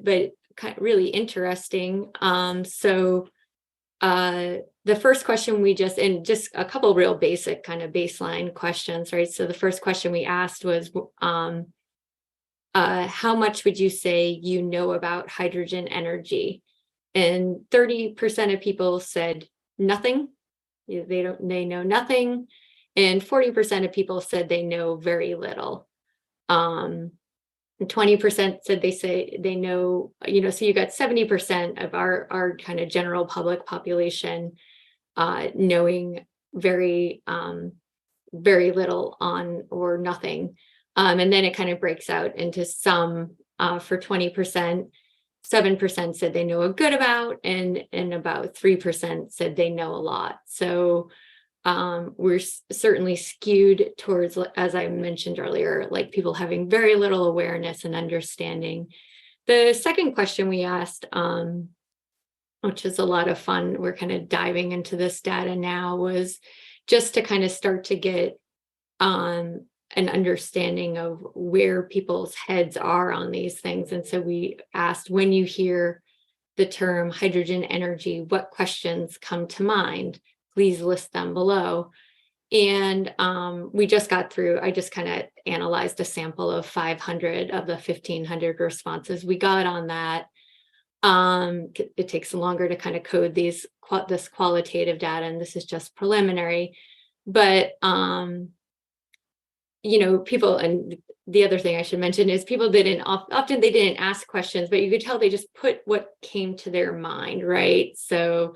really interesting. So the first question just a couple real basic kind of baseline questions, right? So the first question we asked was, how much would you say you know about hydrogen energy? And 30% of people said nothing. They know nothing. And 40% of people said they know very little. 20% said they know, so you got 70% of our kind of general public population knowing very little on or nothing. And then it kind of breaks out into some for 20%, 7% said they know a good about, and about 3% said they know a lot. So we're certainly skewed towards, as I mentioned earlier, like people having very little awareness and understanding. The second question we asked, which is a lot of fun, we're kind of diving into this data now, was just to kind of start to get an understanding of where people's heads are on these things. And so we asked, when you hear the term hydrogen energy, what questions come to mind? Please list them below. And I just kind of analyzed a sample of 500 of the 1,500 responses we got on that. It takes longer to kind of code this qualitative data, and this is just preliminary. But people, and the other thing I should mention is people often they didn't ask questions, but you could tell they just put what came to their mind, right? So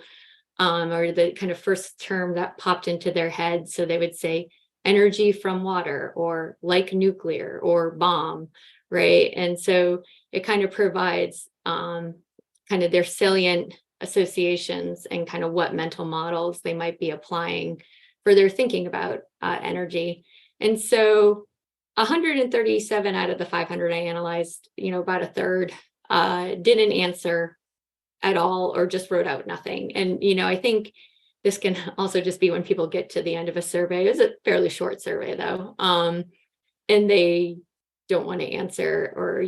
or the kind of first term that popped into their head. So they would say energy from water, or like nuclear, or bomb, right? And so it kind of provides kind of their salient associations and kind of what mental models they might be applying for their thinking about energy. And so 137 out of the 500 I analyzed, about a third didn't answer at all, or just wrote out nothing. And, I think this can also just be when people get to the end of a survey. It was a fairly short survey though. And they don't want to answer, or,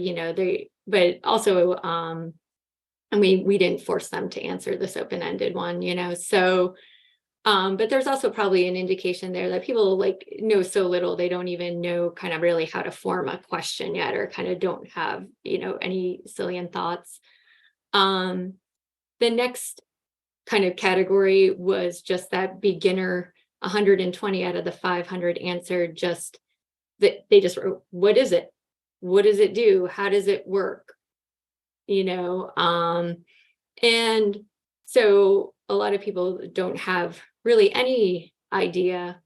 but also, and we didn't force them to answer this open-ended one, so, but there's also probably an indication there that people like know so little, they don't even know kind of really how to form a question yet, or kind of don't have, any salient thoughts. The next kind of category was just that beginner. 120 out of the 500 answered just that they just wrote, what is it? What does it do? How does it work? And so a lot of people don't have really any idea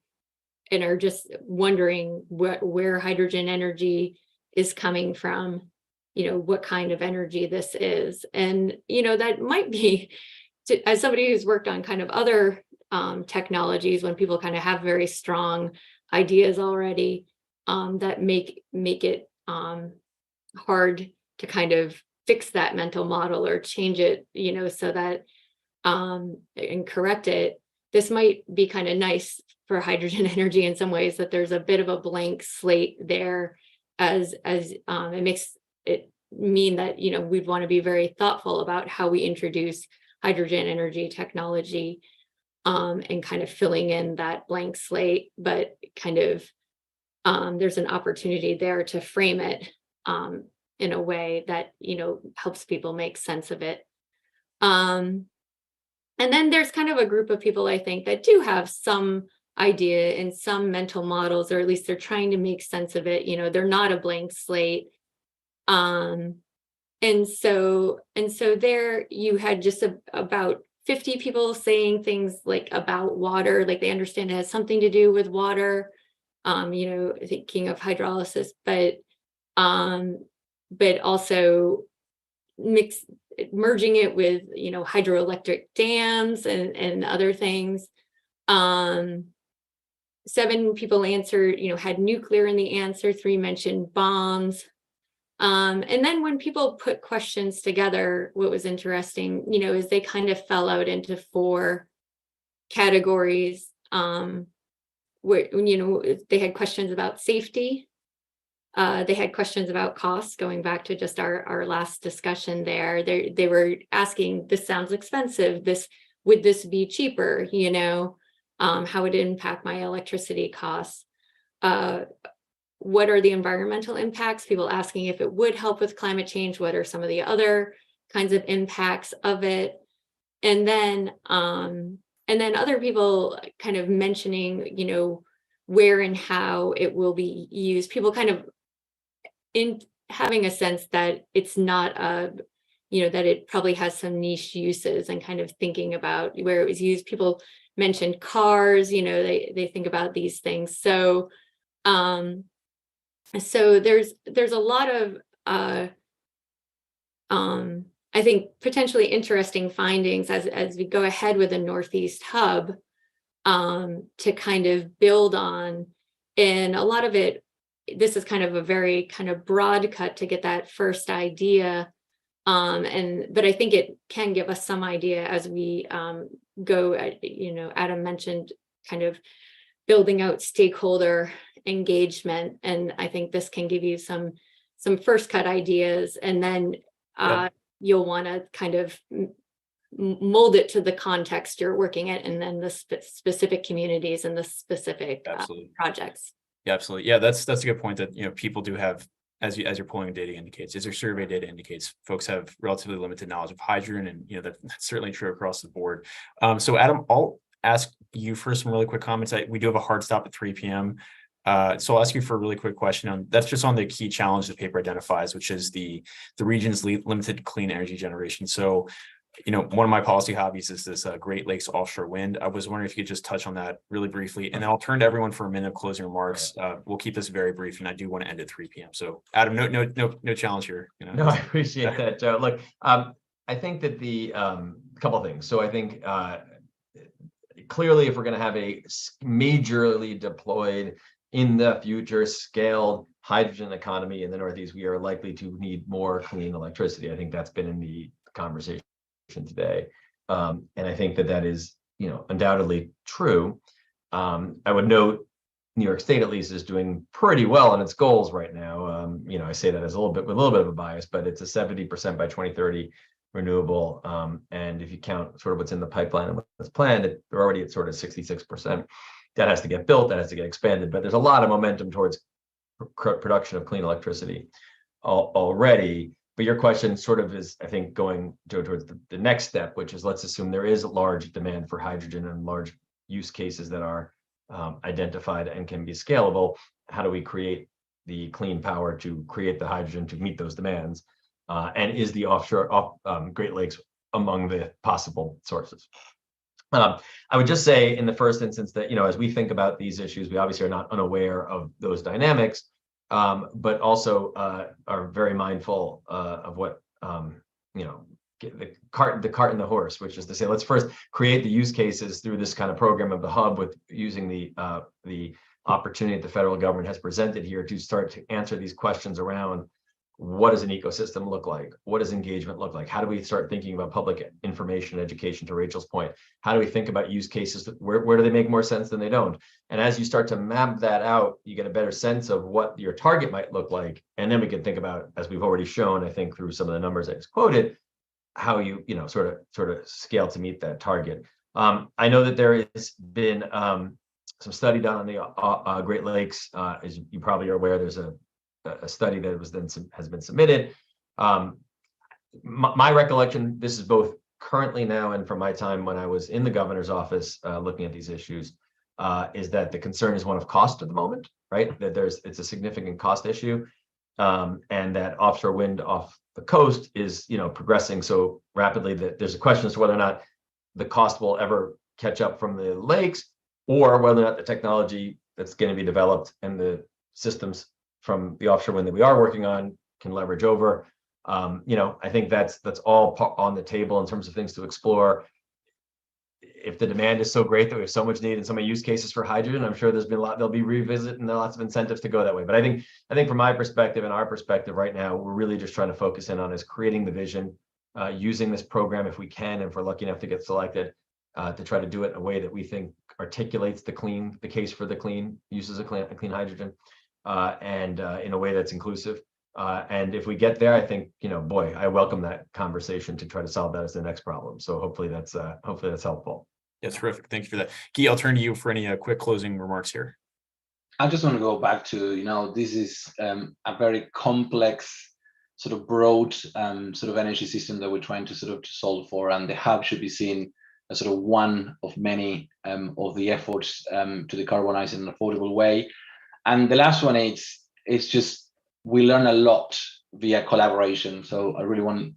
and are just wondering where hydrogen energy is coming from, what kind of energy this is. And, that might be, as somebody who's worked on kind of other technologies, when people kind of have very strong ideas already, that make it hard to kind of fix that mental model or change it, so that and correct it. This might be kind of nice for hydrogen energy in some ways, that there's a bit of a blank slate there, as it makes it mean that we'd want to be very thoughtful about how we introduce hydrogen energy technology, and kind of filling in that blank slate, but kind of there's an opportunity there to frame it in a way that helps people make sense of it. And then there's kind of a group of people, I think, that do have some idea and some mental models, or at least they're trying to make sense of it. They're not a blank slate. And so there you had just about 50 people saying things like about water, like they understand it has something to do with water, thinking of hydrolysis, but also merging it with, hydroelectric dams and other things. 7 people answered, had nuclear in the answer. 3 mentioned bombs. And then when people put questions together, what was interesting, is they kind of fell out into 4 categories, where, they had questions about safety. They had questions about costs, going back to just our last discussion there. They were asking, this sounds expensive. Would this be cheaper? How would it impact my electricity costs? What are the environmental impacts? People asking if it would help with climate change. What are some of the other kinds of impacts of it? And then other people kind of mentioning, where and how it will be used. People kind of in having a sense that it's not that it probably has some niche uses, and kind of thinking about where it was used. People mentioned cars, they think about these things. So there's a lot of I think potentially interesting findings as we go ahead with the Northeast Hub, to kind of build on. And a lot of it, this is kind of a very kind of broad cut to get that first idea. But I think it can give us some idea as we go, Adam mentioned kind of building out stakeholder engagement. And I think this can give you some first cut ideas, and then you'll want to kind of mold it to the context you're working at, and then the specific communities and the specific projects. Yeah, absolutely. Yeah, that's a good point, that people do have, as your polling data indicates, as your survey data indicates, folks have relatively limited knowledge of hydrogen, and that's certainly true across the board. So Adam, I'll ask you for some really quick comments. We do have a hard stop at 3 p.m. So I'll ask you for a really quick question on that's just on the key challenge the paper identifies, which is the region's limited clean energy generation. So one of my policy hobbies is this Great Lakes offshore wind. I was wondering if you could just touch on that really briefly, and then I'll turn to everyone for a minute of closing remarks. We'll keep this very brief, and I do want to end at 3 p.m. So Adam, no challenge here. No, I appreciate that, Joe. Look, I think that the couple of things. So I think clearly, if we're going to have a majorly deployed in the future scaled hydrogen economy in the Northeast, we are likely to need more clean electricity. I think that's been in the conversation today, and I think that is undoubtedly true. I would note New York State at least is doing pretty well on its goals right now. I say that as with a little bit of a bias, but it's a 70% by 2030 renewable. And if you count sort of what's in the pipeline and what's planned, they're already at sort of 66%. That has to get built, that has to get expanded, but there's a lot of momentum towards production of clean electricity already. But your question sort of is, I think, going towards the next step, which is let's assume there is a large demand for hydrogen and large use cases that are identified and can be scalable. How do we create the clean power to create the hydrogen to meet those demands? And is the offshore Great Lakes among the possible sources? I would just say in the first instance that, as we think about these issues, we obviously are not unaware of those dynamics, but also are very mindful of what, the cart and the horse, which is to say, let's first create the use cases through this kind of program of the hub with using the opportunity that the federal government has presented here to start to answer these questions around what does an ecosystem look like? What does engagement look like? How do we start thinking about public information education, to Rachel's point? How do we think about use cases? Where do they make more sense than they don't? And as you start to map that out, you get a better sense of what your target might look like. And then we can think about, as we've already shown, I think through some of the numbers I just quoted, how you sort of scale to meet that target. I know that there has been some study done on the Great Lakes. As you probably are aware, there's a study that has been submitted. My recollection, this is both currently now and from my time when I was in the governor's office looking at these issues, is that the concern is one of cost at the moment, right? That it's a significant cost issue, and that offshore wind off the coast is progressing so rapidly that there's a question as to whether or not the cost will ever catch up from the lakes, or whether or not the technology that's going to be developed and the systems from the offshore wind that we are working on can leverage over. I think that's all on the table in terms of things to explore. If the demand is so great that we have so much need and so many use cases for hydrogen, I'm sure there'll be revisit and lots of incentives to go that way. But I think from my perspective and our perspective right now, we're really just trying to focus in on is creating the vision, using this program if we can, and if we're lucky enough to get selected, to try to do it in a way that we think articulates the case for the clean uses of clean hydrogen, and in a way that's inclusive. And if we get there, I think, boy, I welcome that conversation to try to solve that as the next problem. So hopefully that's helpful. Yeah, terrific. Thank you for that. Guy, I'll turn to you for any quick closing remarks here. I just want to go back to, this is a very complex, sort of broad sort of energy system that we're trying to sort of solve for, and the hub should be seen as sort of one of many of the efforts to decarbonize in an affordable way. And the last one is just we learn a lot via collaboration. So I really want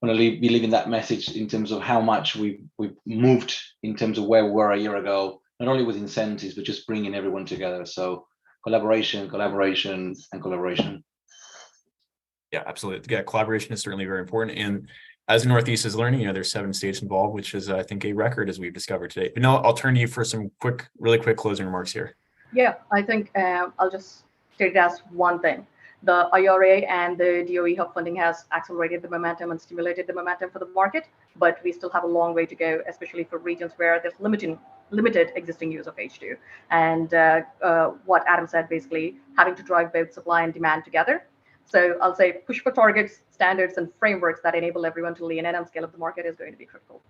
to be leaving that message in terms of how much we've moved in terms of where we were a year ago, not only with incentives, but just bringing everyone together. So collaboration, and collaboration. Yeah, absolutely. Yeah, collaboration is certainly very important. And as the Northeast is learning, there's 7 states involved, which is, I think, a record as we've discovered today. But no, I'll turn to you for some really quick closing remarks here. Yeah, I think I'll just state it as one thing. The IRA and the DOE hub funding has accelerated the momentum and stimulated the momentum for the market, but we still have a long way to go, especially for regions where there's limited existing use of H2. And what Adam said, basically having to drive both supply and demand together. So I'll say push for targets, standards, and frameworks that enable everyone to lean in and scale up the market is going to be critical.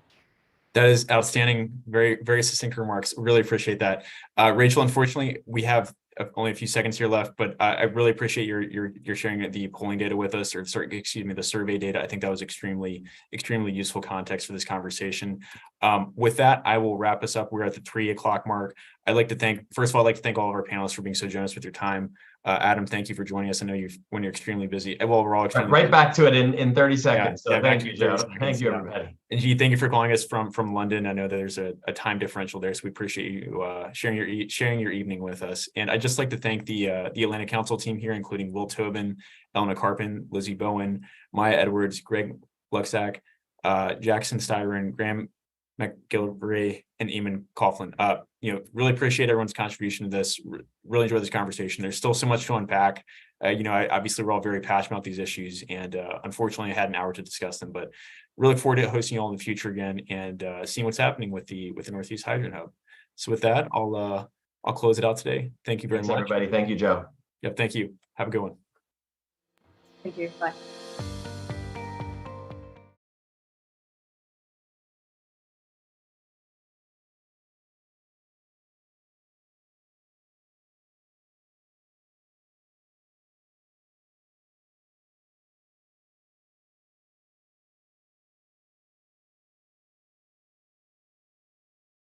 That is outstanding. Very, very succinct remarks. Really appreciate that. Rachel, unfortunately, we have only a few seconds here left, but I really appreciate your sharing the polling data with us, or the survey data. I think that was extremely useful context for this conversation. With that, I will wrap us up. We're at the 3 o'clock mark. I'd like to thank all of our panelists for being so generous with your time. Adam, thank you for joining us. I know when you're extremely busy. Well, we're all extremely busy. Back to it in 30 seconds. Yeah, so thank you, Joe. Thank you, everybody. And G, thank you for calling us from London. I know that there's a time differential there, so we appreciate you sharing your evening with us. And I'd just like to thank the Atlantic Council team here, including Will Tobin, Elena Carpin, Lizzie Bowen, Maya Edwards, Greg Luxack, Jackson Styron, Graham McGillivray, and Eamon Coughlin. Really appreciate everyone's contribution to this. Really enjoy this conversation. There's still so much to unpack. Obviously we're all very passionate about these issues, and unfortunately I had an hour to discuss them, but really look forward to hosting you all in the future again and seeing what's happening with the Northeast Hydrogen Hub. So with that, I'll I'll close it out today. Thank you very Thanks, much. everybody. Thank you, Joe. Yep, thank you. Have a good one. Thank you. Bye.